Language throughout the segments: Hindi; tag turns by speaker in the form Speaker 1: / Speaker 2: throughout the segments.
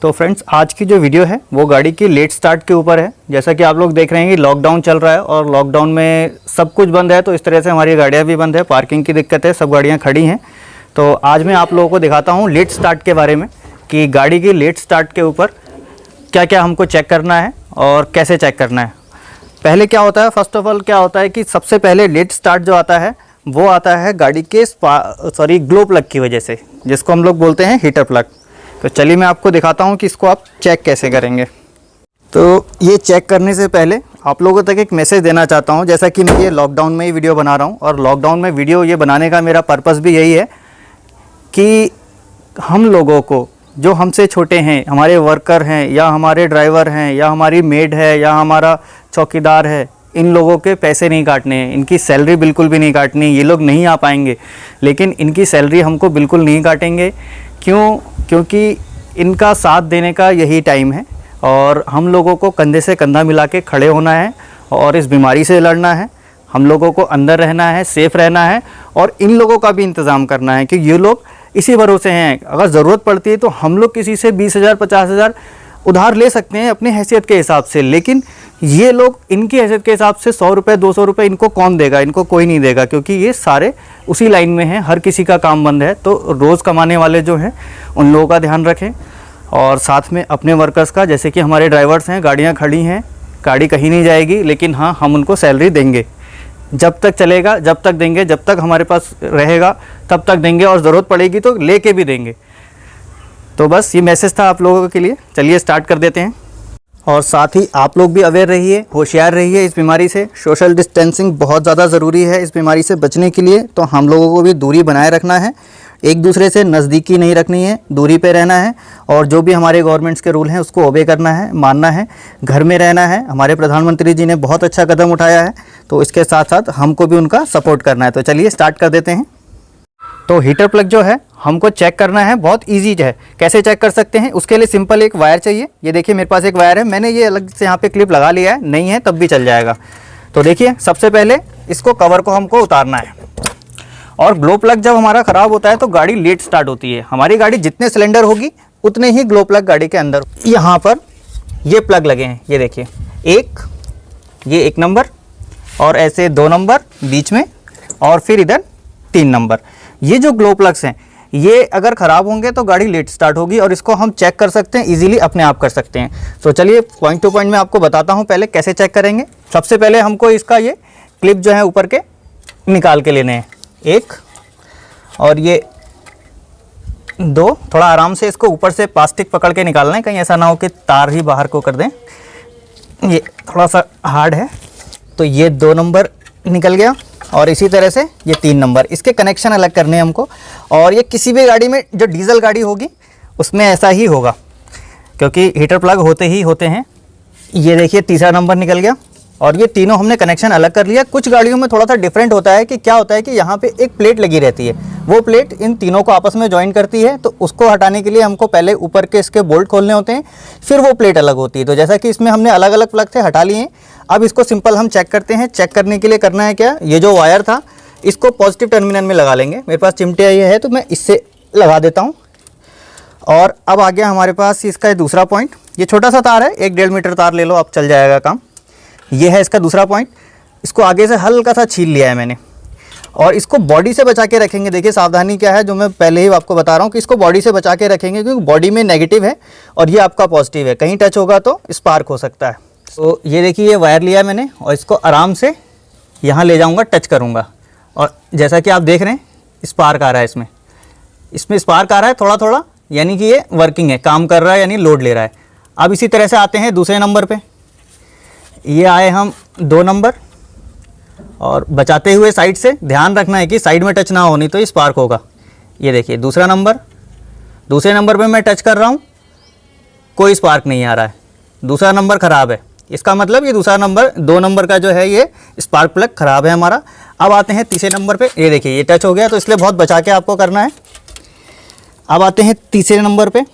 Speaker 1: तो फ्रेंड्स आज की जो वीडियो है वो गाड़ी की लेट स्टार्ट के ऊपर है। जैसा कि आप लोग देख रहे हैं कि लॉकडाउन चल रहा है और लॉकडाउन में सब कुछ बंद है, तो इस तरह से हमारी गाड़ियाँ भी बंद है, पार्किंग की दिक्कत है, सब गाड़ियाँ खड़ी हैं। तो आज मैं आप लोगों को दिखाता हूँ लेट स्टार्ट के बारे में कि गाड़ी की लेट स्टार्ट के ऊपर क्या क्या हमको चेक करना है और कैसे चेक करना है। पहले क्या होता है, फर्स्ट ऑफ ऑल क्या होता है कि सबसे पहले लेट स्टार्ट जो आता है वो आता है गाड़ी के ग्लो प्लग की वजह से, जिसको हम लोग बोलते हैं हीटर प्लग। तो चलिए मैं आपको दिखाता हूँ कि इसको आप चेक कैसे करेंगे। तो ये चेक करने से पहले आप लोगों तक एक मैसेज देना चाहता हूँ। जैसा कि मैं ये लॉकडाउन में ही वीडियो बना रहा हूँ और लॉकडाउन में वीडियो ये बनाने का मेरा पर्पस भी यही है कि हम लोगों को, जो हमसे छोटे हैं, हमारे वर्कर हैं या हमारे ड्राइवर हैं या हमारी मेड है या हमारा चौकीदार है, इन लोगों के पैसे नहीं काटने हैं, इनकी सैलरी बिल्कुल भी नहीं काटनी। ये लोग नहीं आ पाएंगे लेकिन इनकी सैलरी हमको बिल्कुल नहीं काटेंगे। क्यों? क्योंकि इनका साथ देने का यही टाइम है और हम लोगों को कंधे से कंधा मिला के खड़े होना है और इस बीमारी से लड़ना है। हम लोगों को अंदर रहना है, सेफ़ रहना है और इन लोगों का भी इंतज़ाम करना है कि ये लोग इसी भरोसे हैं। अगर ज़रूरत पड़ती है तो हम लोग किसी से 20,000 50,000 उधार ले सकते हैं अपनी हैसियत के हिसाब से, लेकिन ये लोग इनकी हैसियत के हिसाब से 100 रुपये 200 रुपये इनको कौन देगा? इनको कोई नहीं देगा, क्योंकि ये सारे उसी लाइन में हैं, हर किसी का काम बंद है। तो रोज़ कमाने वाले जो हैं उन लोगों का ध्यान रखें और साथ में अपने वर्कर्स का। जैसे कि हमारे ड्राइवर्स हैं, गाड़ियाँ खड़ी हैं, गाड़ी कहीं नहीं जाएगी, लेकिन हाँ हम उनको सैलरी देंगे। जब तक चलेगा जब तक देंगे, जब तक हमारे पास रहेगा तब तक देंगे और ज़रूरत पड़ेगी तो लेके भी देंगे। तो बस ये मैसेज था आप लोगों के लिए। चलिए स्टार्ट कर देते हैं। और साथ ही आप लोग भी अवेयर रहिए, होशियार रहिए इस बीमारी से। सोशल डिस्टेंसिंग बहुत ज़्यादा ज़रूरी है इस बीमारी से बचने के लिए। तो हम लोगों को भी दूरी बनाए रखना है, एक दूसरे से नज़दीकी नहीं रखनी है, दूरी पे रहना है और जो भी हमारे गवर्नमेंट्स के रूल हैं उसको ओबे करना है, मानना है, घर में रहना है। हमारे प्रधानमंत्री जी ने बहुत अच्छा कदम उठाया है, तो इसके साथ साथ हमको भी उनका सपोर्ट करना है। तो चलिए स्टार्ट कर देते हैं। तो हीटर प्लग जो है हमको चेक करना है, बहुत इजी है। कैसे चेक कर सकते हैं? उसके लिए सिंपल एक वायर चाहिए। ये देखिए मेरे पास एक वायर है, मैंने ये अलग से यहाँ पे क्लिप लगा लिया है, नहीं है तब भी चल जाएगा। तो देखिए सबसे पहले इसको कवर को हमको उतारना है। और ग्लो प्लग जब हमारा ख़राब होता है तो गाड़ी लेट स्टार्ट होती है। हमारी गाड़ी जितने सिलेंडर होगी उतने ही ग्लो प्लग गाड़ी के अंदर। यहाँ पर ये प्लग लगे हैं, ये देखिए, ये 1 नंबर और ऐसे 2 नंबर बीच में और फिर इधर 3 नंबर। ये जो ग्लो प्लग्स हैं ये अगर ख़राब होंगे तो गाड़ी लेट स्टार्ट होगी और इसको हम चेक कर सकते हैं, इजीली अपने आप कर सकते हैं। तो चलिए पॉइंट टू पॉइंट मैं आपको बताता हूँ पहले कैसे चेक करेंगे। सबसे पहले हमको इसका ये क्लिप जो है ऊपर के निकाल के लेने हैं, 1 और ये 2। थोड़ा आराम से इसको ऊपर से प्लास्टिक पकड़ के निकालना है, कहीं ऐसा ना हो कि तार ही बाहर को कर दें। ये थोड़ा सा हार्ड है। तो ये 2 नंबर निकल गया और इसी तरह से ये 3 नंबर। इसके कनेक्शन अलग करने हैं हमको। और ये किसी भी गाड़ी में, जो डीजल गाड़ी होगी उसमें ऐसा ही होगा, क्योंकि हीटर प्लग होते ही होते हैं। ये देखिए तीसरा नंबर निकल गया और ये तीनों हमने कनेक्शन अलग कर लिया। कुछ गाड़ियों में थोड़ा सा डिफरेंट होता है कि क्या होता है कि यहाँ पे एक प्लेट लगी रहती है, वो प्लेट इन तीनों को आपस में ज्वाइन करती है। तो उसको हटाने के लिए हमको पहले ऊपर के इसके बोल्ट खोलने होते हैं, फिर वो प्लेट अलग होती है। तो जैसा कि इसमें हमने अलग अलग प्लग थे, हटा लिए हैं। अब इसको सिंपल हम चेक करते हैं। चेक करने के लिए करना है क्या, ये जो वायर था इसको पॉजिटिव टर्मिनल में लगा लेंगे। मेरे पास चिमटे ये है तो मैं इससे लगा देता हूँ। और अब आ गया हमारे पास इसका दूसरा पॉइंट। ये छोटा सा तार है, 1-1.5 मीटर तार ले लो, अब चल जाएगा काम। ये है इसका दूसरा पॉइंट। इसको आगे से हल्का सा छील लिया है मैंने और इसको बॉडी से बचा के रखेंगे। देखिए सावधानी क्या है, जो मैं पहले ही आपको बता रहा हूँ कि इसको बॉडी से बचा के रखेंगे, क्योंकि बॉडी में नेगेटिव है और ये आपका पॉजिटिव है। कहीं टच होगा तो स्पार्क हो सकता है। तो ये देखिए ये वायर लिया मैंने और इसको आराम से यहाँ ले जाऊँगा, टच करूँगा और जैसा कि आप देख रहे हैं स्पार्क आ रहा है। इसमें स्पार्क आ रहा है थोड़ा थोड़ा, यानी कि ये वर्किंग है, काम कर रहा है, यानी लोड ले रहा है। अब इसी तरह से आते हैं दूसरे नंबर पे। ये आए हम 2 नंबर और बचाते हुए साइड से, ध्यान रखना है कि साइड में टच ना हो, नहीं तो ये स्पार्क होगा। ये देखिए दूसरे नंबर पे मैं टच कर रहा हूँ, कोई स्पार्क नहीं आ रहा है, दूसरा नंबर ख़राब है। इसका मतलब ये दूसरा नंबर, 2 नंबर का जो है ये स्पार्क प्लग ख़राब है हमारा। अब आते हैं तीसरे नंबर पे। ये देखिए ये टच हो गया, तो इसलिए बहुत बचा के आपको करना है। अब आते हैं तीसरे नंबर पे।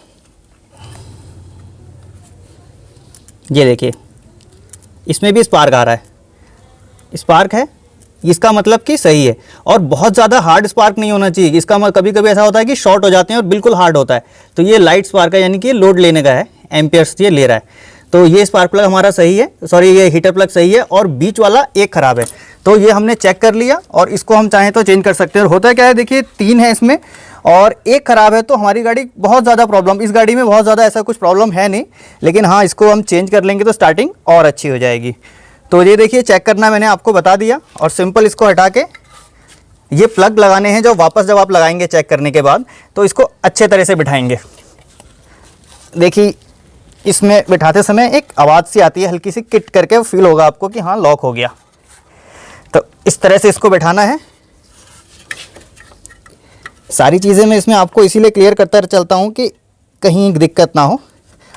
Speaker 1: ये देखिए इसमें भी स्पार्क आ रहा है, स्पार्क है इसका मतलब कि सही है। और बहुत ज़्यादा हार्ड स्पार्क नहीं होना चाहिए, इसका कभी कभी ऐसा होता है कि शॉर्ट हो जाते हैं और बिल्कुल हार्ड होता है, तो ये लाइट स्पार्क है, यानी कि लोड लेने का है, एम्पियर्स ये ले रहा है। तो ये स्पार्क प्लग हमारा सही है, सॉरी ये हीटर प्लग सही है, और बीच वाला एक ख़राब है। तो ये हमने चेक कर लिया और इसको हम चाहें तो चेंज कर सकते हैं। और होता क्या है, देखिए 3 है इसमें और एक ख़राब है, तो हमारी गाड़ी बहुत ज़्यादा प्रॉब्लम, इस गाड़ी में बहुत ज़्यादा ऐसा कुछ प्रॉब्लम है नहीं, लेकिन हाँ इसको हम चेंज कर लेंगे तो स्टार्टिंग और अच्छी हो जाएगी। तो ये देखिए चेक करना मैंने आपको बता दिया, और सिंपल इसको हटा के ये प्लग लगाने हैं, जो वापस जब आप लगाएंगे चेक करने के बाद तो इसको अच्छे तरह से बिठाएंगे। देखिए इसमें बिठाते समय एक आवाज़ सी आती है, हल्की सी किट करके फील होगा आपको कि हाँ लॉक हो गया। तो इस तरह से इसको बैठाना है। सारी चीज़ें मैं इसमें आपको इसीलिए क्लियर करता चलता हूँ कि कहीं दिक्कत ना हो,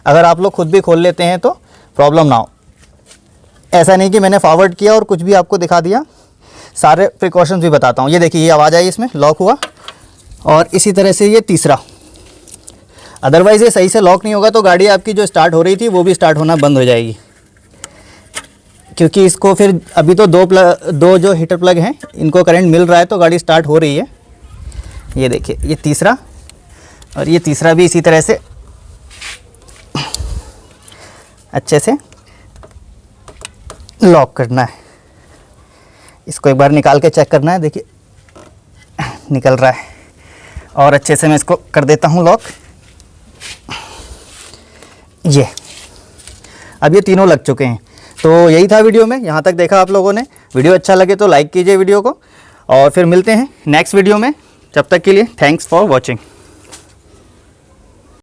Speaker 1: अगर आप लोग खुद भी खोल लेते हैं तो प्रॉब्लम ना हो। ऐसा नहीं कि मैंने फॉरवर्ड किया और कुछ भी आपको दिखा दिया, सारे प्रिकॉशंस भी बताता हूँ। ये देखिए ये आवाज़ आई, इसमें लॉक हुआ, और इसी तरह से ये तीसरा, अदरवाइज़ ये सही से लॉक नहीं होगा तो गाड़ी आपकी जो स्टार्ट हो रही थी वो भी स्टार्ट होना बंद हो जाएगी, क्योंकि इसको फिर अभी तो दो जो हीटर प्लग हैं इनको करंट मिल रहा है तो गाड़ी स्टार्ट हो रही है। ये देखिए ये तीसरा, और ये तीसरा भी इसी तरह से अच्छे से लॉक करना है। इसको एक बार निकाल के चेक करना है, देखिए निकल रहा है, और अच्छे से मैं इसको कर देता हूँ लॉक। ये अब ये तीनों लग चुके हैं। तो यही था वीडियो में, यहाँ तक देखा आप लोगों ने। वीडियो अच्छा लगे तो लाइक कीजिए वीडियो को, और फिर मिलते हैं नेक्स्ट वीडियो में। जब तक के लिए थैंक्स फॉर वॉचिंग।